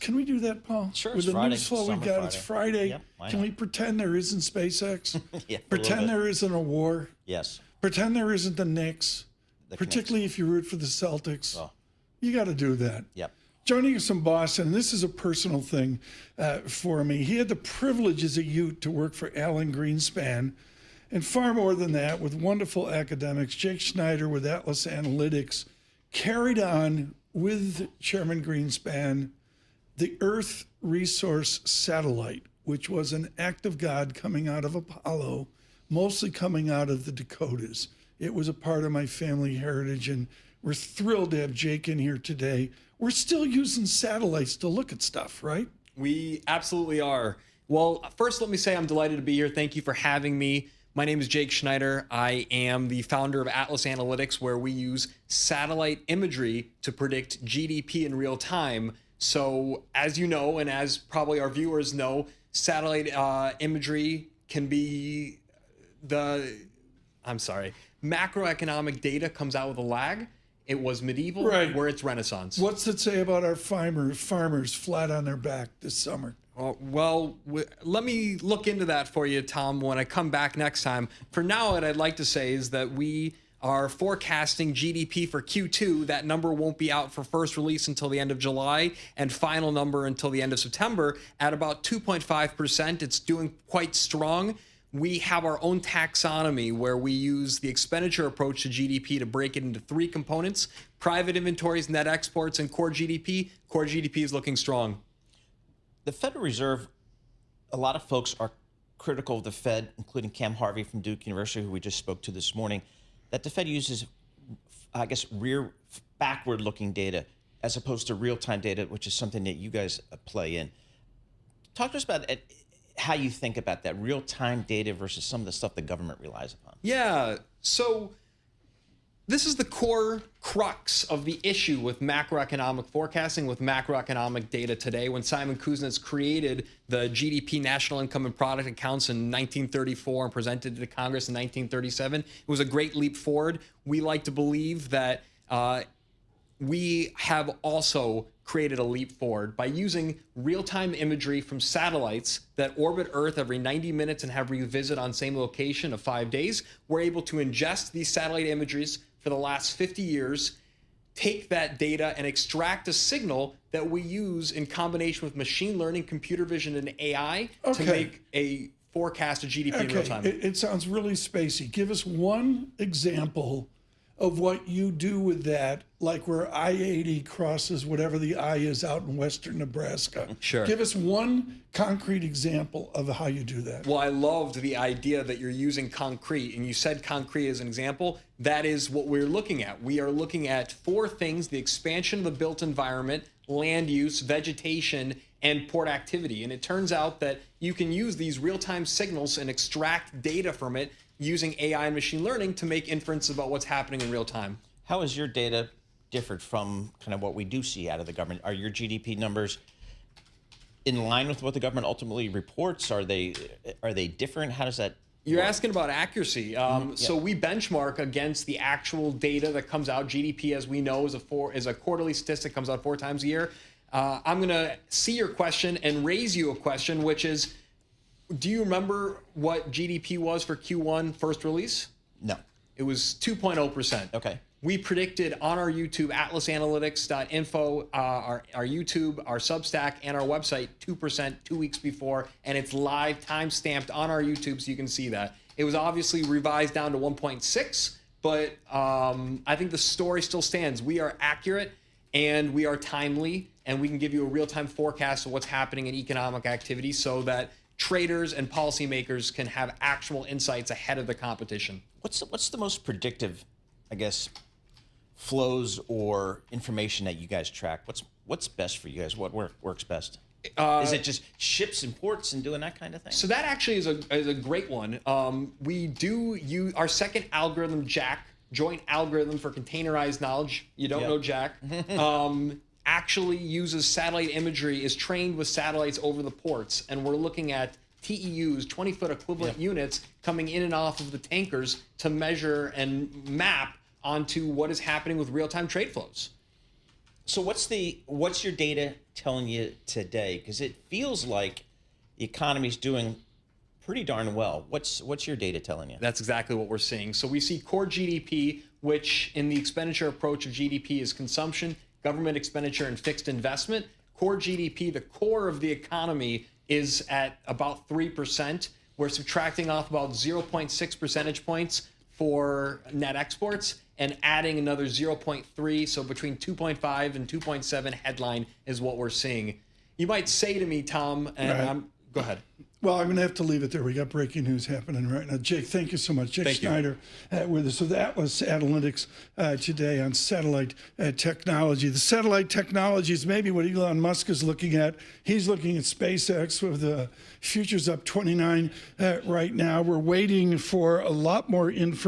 Can we do that, Paul? Sure. With It's the Friday, news flow we summer got, it's Friday. Yep, why Can not? we pretend there isn't SpaceX? Yeah, Pretend there isn't a war. Yes. Pretend there isn't the Knicks. The Particularly if you root for the Celtics. Oh. You got to do that. Yep. Joining us from Boston, this is a personal thing for me. He had the privilege as a youth to work for Alan Greenspan, and far more than that, with wonderful academics. Jake Schneider with Atlas Analytics carried on with Chairman Greenspan the Earth Resource Satellite, which was an act of God coming out of Apollo, mostly coming out of the Dakotas. It was a part of my family heritage, and we're thrilled to have Jake in here today. We're still using satellites to look at stuff, right? We absolutely are. Well, first, let me say I'm delighted to be here. Thank you for having me. My name is Jake Schneider. I am the founder of Atlas Analytics, where we use satellite imagery to predict GDP in real time. So, as you know, and as probably our viewers know, satellite imagery can be macroeconomic data comes out with a lag. It was medieval, Right. where it's Renaissance. What's it say about our farmers flat on their back this summer? Let me look into that for you, Tom, when I come back next time. For now, what I'd like to say is that we are forecasting GDP for Q2. That number won't be out for first release until the end of July, and final number until the end of September at about 2.5%. It's doing quite strong. We have our own taxonomy where we use the expenditure approach to GDP to break it into three components: private inventories, net exports, and core GDP. Core GDP is looking strong. The Federal Reserve, a lot of folks are critical of the Fed, including Cam Harvey from Duke University, who we just spoke to this morning, that the Fed uses, I guess, backward-looking data as opposed to real-time data, which is something that you guys play in. Talk to us about how you think about that real-time data versus some of the stuff the government relies upon. Yeah, so this is the core crux of the issue with macroeconomic forecasting, with macroeconomic data today. When Simon Kuznets created the GDP, national income and product accounts in 1934 and presented it to Congress in 1937, it was a great leap forward. We like to believe that we have also created a leap forward by using real-time imagery from satellites that orbit Earth every 90 minutes and have revisit on same location of 5 days. We're able to ingest these satellite imageries for the last 50 years, take that data and extract a signal that we use in combination with machine learning, computer vision, and AI to make a forecast of GDP in real time. It sounds really spacey. Give us one example of what you do with that, like where I-80 crosses whatever the I is out in western Nebraska. Sure. Give us one concrete example of how you do that. Well, I loved the idea that you're using concrete, and you said concrete as an example. That is what we're looking at. We are looking at four things: the expansion of the built environment, land use, vegetation, and port activity. And it turns out that you can use these real-time signals and extract data from it using AI and machine learning to make inference about what's happening in real time. How is your data different from kind of what we do see out of the government? Are your GDP numbers in line with what the government ultimately reports? Are they different? How does that You're work? asking about accuracy. So we benchmark against the actual data that comes out. GDP, as we know, is a quarterly statistic, comes out 4 times a year. I'm going to see your question and raise you a question, which is, do you remember what GDP was for Q1 first release? No. It was 2.0%. Okay. We predicted on our YouTube, atlasanalytics.info, our YouTube, our Substack, and our website, 2% 2 weeks before, and it's live time-stamped on our YouTube so you can see that. It was obviously revised down to 1.6, but I think the story still stands. We are accurate, and we are timely, and we can give you a real-time forecast of what's happening in economic activity so that traders and policymakers can have actual insights ahead of the competition. What's the most predictive, I guess, flows or information that you guys track? What's best for you guys? What works best? Is it just ships and ports and doing that kind of thing? So that actually is a great one. We do use our second algorithm, Jack, Joint Algorithm for Containerized Knowledge. You don't know Jack. Actually uses satellite imagery, is trained with satellites over the ports, and we're looking at TEUs, 20-foot equivalent units, coming in and off of the tankers to measure and map onto what is happening with real-time trade flows. So what's your data telling you today? Because it feels like the economy's doing pretty darn well. What's your data telling you? That's exactly what we're seeing. So we see core GDP, which in the expenditure approach of GDP is consumption, government expenditure, and fixed investment. Core GDP, the core of the economy, is at about 3%. We're subtracting off about 0.6 percentage points for net exports and adding another 0.3. So between 2.5 and 2.7 headline is what we're seeing. You might say to me, Tom, and go ahead. Well, I'm going to have to leave it there. We got breaking news happening right now. Jake, thank you so much. Jake Schneider with us. So that was Analytics today on satellite technology. The satellite technology is maybe what Elon Musk is looking at. He's looking at SpaceX with the futures up 29 right now. We're waiting for a lot more information.